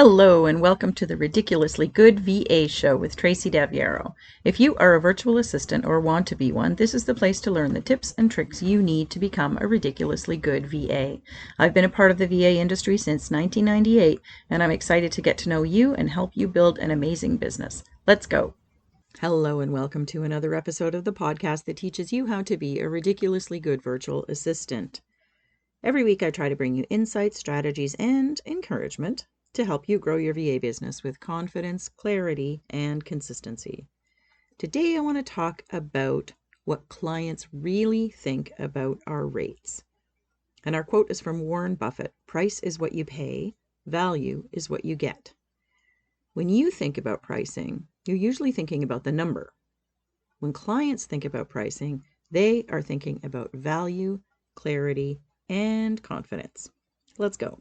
Hello and welcome to the Ridiculously Good VA Show with Tracy Daviero. If you are a virtual assistant or want to be one, this is the place to learn the tips and tricks you need to become a ridiculously good VA. I've been a part of the VA industry since 1998, and I'm excited to get to know you and help you build an amazing business. Let's go. Hello and welcome to another episode of the podcast that teaches you how to be a ridiculously good virtual assistant. Every week I try to bring you insights, strategies, and encouragement to help you grow your VA business with confidence, clarity, and consistency. Today I want to talk about what clients really think about our rates. And our quote is from Warren Buffett: "Price is what you pay, value is what you get." When you think about pricing, you're usually thinking about the number. When clients think about pricing, they are thinking about value, clarity, and confidence. Let's go.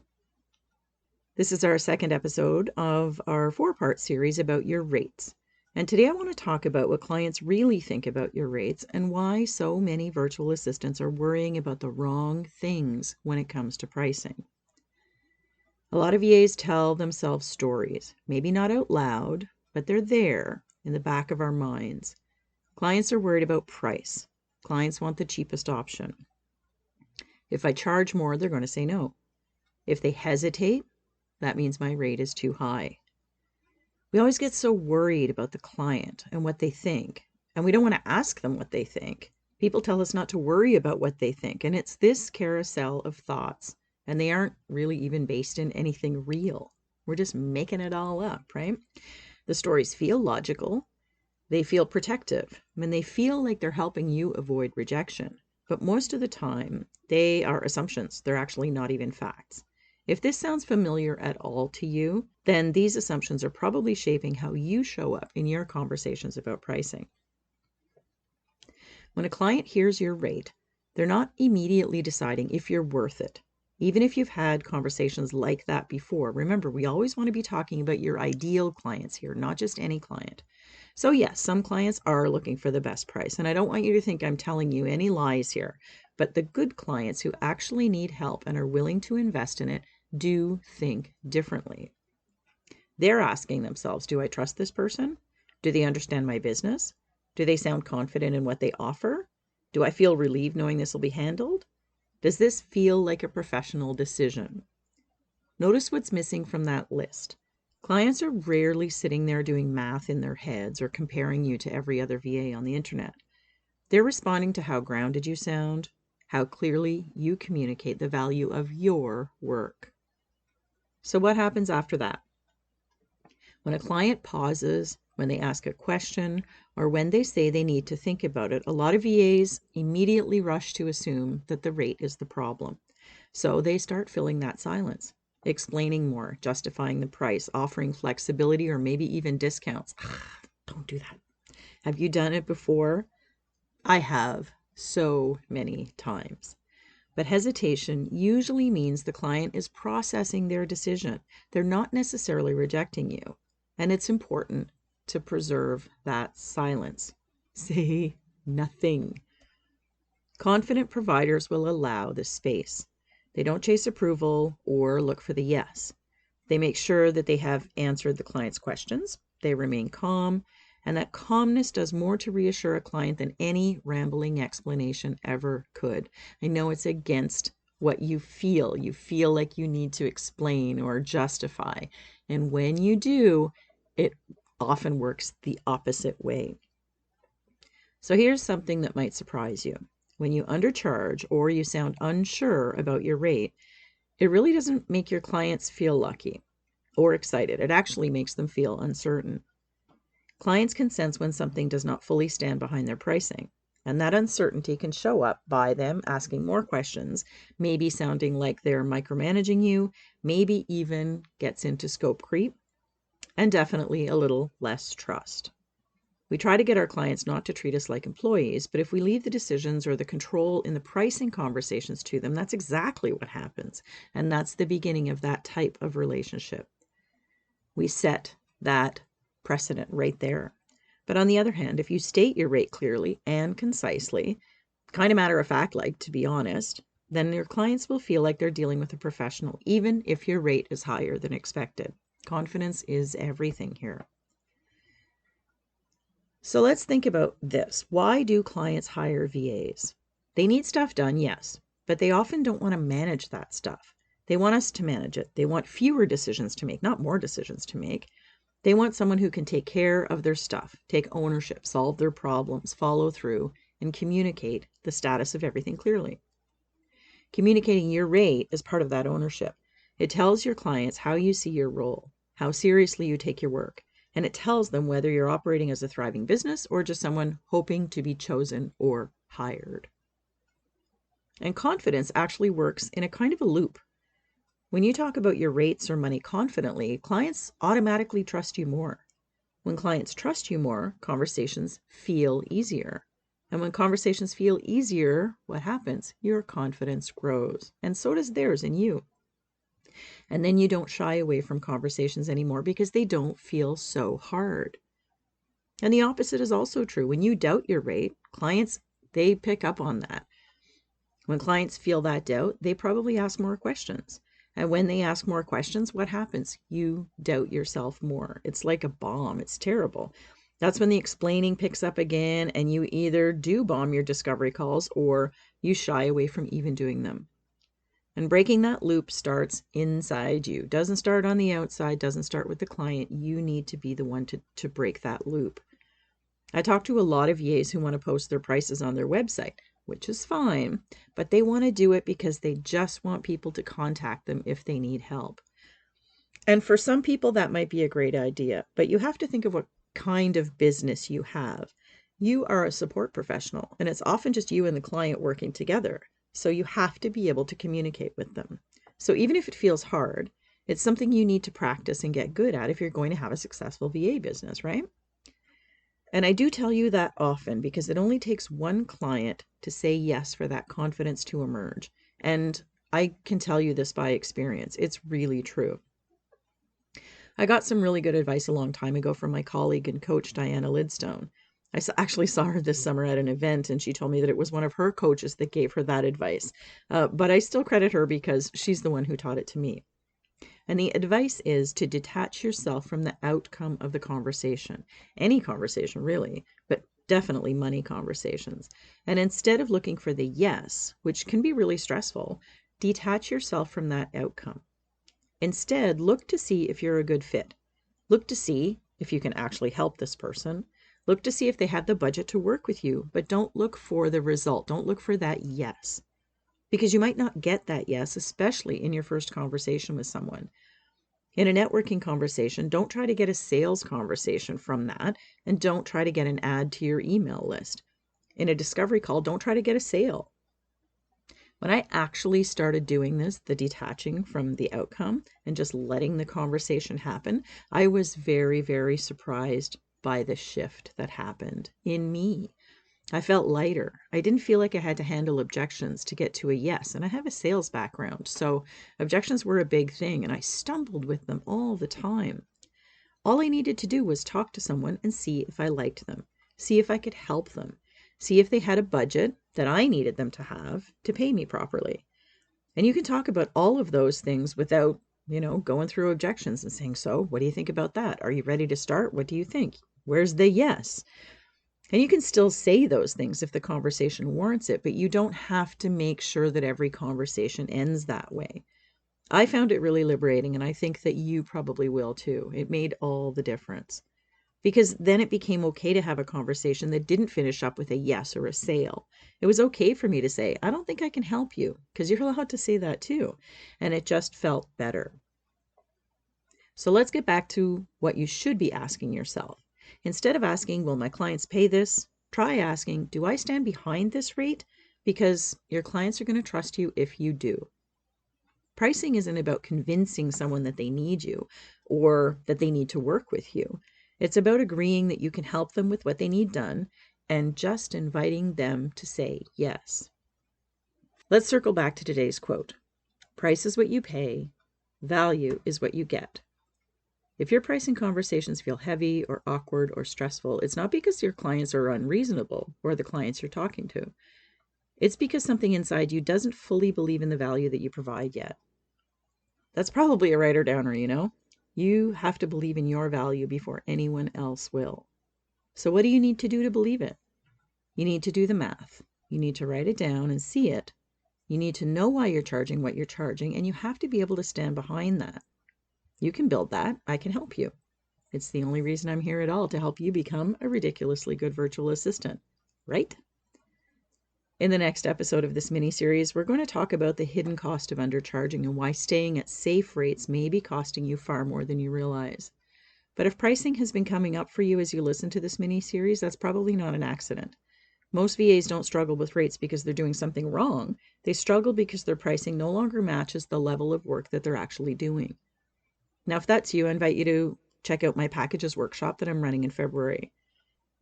This is our second episode of our 4-part series about your rates. And today I want to talk about what clients really think about your rates and why so many virtual assistants are worrying about the wrong things when it comes to pricing. A lot of VAs tell themselves stories, maybe not out loud, but they're there in the back of our minds. Clients are worried about price. Clients want the cheapest option. If I charge more, they're going to say no. If they hesitate, that means my rate is too high. We always get so worried about the client and what they think, and we don't want to ask them what they think. People tell us not to worry about what they think, and it's this carousel of thoughts, and they aren't really even based in anything real. We're just making it all up, right? The stories feel logical. They feel protective, and they feel like they're helping you avoid rejection. But most of the time, they are assumptions. They're actually not even facts. If this sounds familiar at all to you, then these assumptions are probably shaping how you show up in your conversations about pricing. When a client hears your rate, they're not immediately deciding if you're worth it. Even if you've had conversations like that before, remember, we always want to be talking about your ideal clients here, not just any client. So yes, some clients are looking for the best price, and I don't want you to think I'm telling you any lies here, but the good clients who actually need help and are willing to invest in it do think differently. They're asking themselves, do I trust this person? Do they understand my business? Do they sound confident in what they offer? Do I feel relieved knowing this will be handled? Does this feel like a professional decision? Notice what's missing from that list. Clients are rarely sitting there doing math in their heads or comparing you to every other VA on the internet. They're responding to how grounded you sound, how clearly you communicate the value of your work. So what happens after that? When a client pauses, when they ask a question, or when they say they need to think about it, a lot of VAs immediately rush to assume that the rate is the problem. So they start filling that silence, explaining more, justifying the price, offering flexibility, or maybe even discounts. Don't do that. Have you done it before? I have so many times. But hesitation usually means the client is processing their decision. They're not necessarily rejecting you. And it's important to preserve that silence. Say nothing. Confident providers will allow this space. They don't chase approval or look for the yes. They make sure that they have answered the client's questions. They remain calm. And that calmness does more to reassure a client than any rambling explanation ever could. I know it's against what you feel. You feel like you need to explain or justify. And when you do, it often works the opposite way. So here's something that might surprise you. When you undercharge or you sound unsure about your rate, it really doesn't make your clients feel lucky or excited. It actually makes them feel uncertain. Clients can sense when something does not fully stand behind their pricing, and that uncertainty can show up by them asking more questions, maybe sounding like they're micromanaging you, maybe even gets into scope creep, and definitely a little less trust. We try to get our clients not to treat us like employees, but if we leave the decisions or the control in the pricing conversations to them, that's exactly what happens, and that's the beginning of that type of relationship. We set that precedent right there. But on the other hand, if you state your rate clearly and concisely, kind of matter of fact, like, to be honest, then your clients will feel like they're dealing with a professional, even if your rate is higher than expected. Confidence is everything here. So let's think about this. Why do clients hire VAs? They need stuff done, yes, but they often don't want to manage that stuff. They want us to manage it. They want fewer decisions to make, not more decisions to make. They want someone who can take care of their stuff, take ownership, solve their problems, follow through, and communicate the status of everything clearly. Communicating your rate is part of that ownership. It tells your clients how you see your role, how seriously you take your work, and it tells them whether you're operating as a thriving business or just someone hoping to be chosen or hired. And confidence actually works in a kind of a loop. When you talk about your rates or money confidently, clients automatically trust you more. When clients trust you more, conversations feel easier. And when conversations feel easier, what happens? Your confidence grows, and so does theirs in you. And then you don't shy away from conversations anymore because they don't feel so hard. And the opposite is also true. When you doubt your rate, clients, they pick up on that. When clients feel that doubt, they probably ask more questions. And when they ask more questions, what happens? You doubt yourself more. It's like a bomb. It's terrible. That's when the explaining picks up again, and you either do bomb your discovery calls or you shy away from even doing them. And breaking that loop starts inside you. Doesn't start on the outside, doesn't start with the client. You need to be the one to break that loop. I talk to a lot of VAs who want to post their prices on their website, which is fine, but they want to do it because they just want people to contact them if they need help. And for some people, that might be a great idea, but you have to think of what kind of business you have. You are a support professional, and it's often just you and the client working together. So you have to be able to communicate with them. So even if it feels hard, it's something you need to practice and get good at if you're going to have a successful VA business, right? And I do tell you that often because it only takes one client to say yes for that confidence to emerge. And I can tell you this by experience. It's really true. I got some really good advice a long time ago from my colleague and coach, Diana Lidstone. I actually saw her this summer at an event, and she told me that it was one of her coaches that gave her that advice. But I still credit her because she's the one who taught it to me. And the advice is to detach yourself from the outcome of the conversation. Any conversation, really, but definitely money conversations. And instead of looking for the yes, which can be really stressful, detach yourself from that outcome. Instead, look to see if you're a good fit. Look to see if you can actually help this person. Look to see if they have the budget to work with you, but don't look for the result. Don't look for that yes, because you might not get that yes, especially in your first conversation with someone. In a networking conversation, don't try to get a sales conversation from that, and don't try to get an ad to your email list. In a discovery call, don't try to get a sale. When I actually started doing this, the detaching from the outcome and just letting the conversation happen, I was very, very surprised by the shift that happened in me. I felt lighter. I didn't feel like I had to handle objections to get to a yes. And I have a sales background, so objections were a big thing, and I stumbled with them all the time. All I needed to do was talk to someone and see if I liked them, see if I could help them, see if they had a budget that I needed them to have to pay me properly. And you can talk about all of those things without, going through objections and saying, so what do you think about that? Are you ready to start? What do you think? Where's the yes? And you can still say those things if the conversation warrants it, but you don't have to make sure that every conversation ends that way. I found it really liberating, and I think that you probably will too. It made all the difference. Because then it became okay to have a conversation that didn't finish up with a yes or a sale. It was okay for me to say, I don't think I can help you, because you're allowed to say that too. And it just felt better. So let's get back to what you should be asking yourself. Instead of asking, will my clients pay this? Try asking, do I stand behind this rate? Because your clients are going to trust you if you do. Pricing isn't about convincing someone that they need you or that they need to work with you. It's about agreeing that you can help them with what they need done and just inviting them to say yes. Let's circle back to today's quote. Price is what you pay. Value is what you get. If your pricing conversations feel heavy or awkward or stressful, it's not because your clients are unreasonable or the clients you're talking to. It's because something inside you doesn't fully believe in the value that you provide yet. That's probably a writer-downer, You have to believe in your value before anyone else will. So what do you need to do to believe it? You need to do the math. You need to write it down and see it. You need to know why you're charging what you're charging, and you have to be able to stand behind that. You can build that. I can help you. It's the only reason I'm here at all, to help you become a ridiculously good virtual assistant, right? In the next episode of this mini-series, we're going to talk about the hidden cost of undercharging and why staying at safe rates may be costing you far more than you realize. But if pricing has been coming up for you as you listen to this mini-series, that's probably not an accident. Most VAs don't struggle with rates because they're doing something wrong. They struggle because their pricing no longer matches the level of work that they're actually doing. Now, if that's you, I invite you to check out my packages workshop that I'm running in February.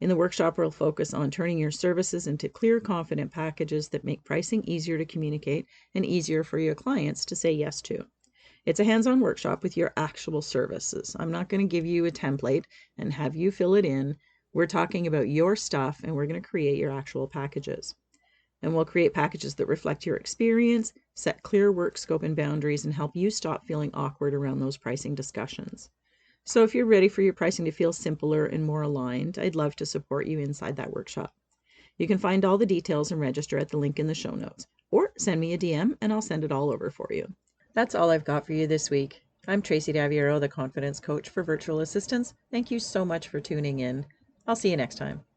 In the workshop, we'll focus on turning your services into clear, confident packages that make pricing easier to communicate and easier for your clients to say yes to. It's a hands-on workshop with your actual services. I'm not going to give you a template and have you fill it in. We're talking about your stuff, and we're going to create your actual packages. And we'll create packages that reflect your experience, set clear work scope and boundaries, and help you stop feeling awkward around those pricing discussions. So if you're ready for your pricing to feel simpler and more aligned, I'd love to support you inside that workshop. You can find all the details and register at the link in the show notes, or send me a DM and I'll send it all over for you. That's all I've got for you this week. I'm Tracy Daviero, the Confidence Coach for Virtual Assistants. Thank you so much for tuning in. I'll see you next time.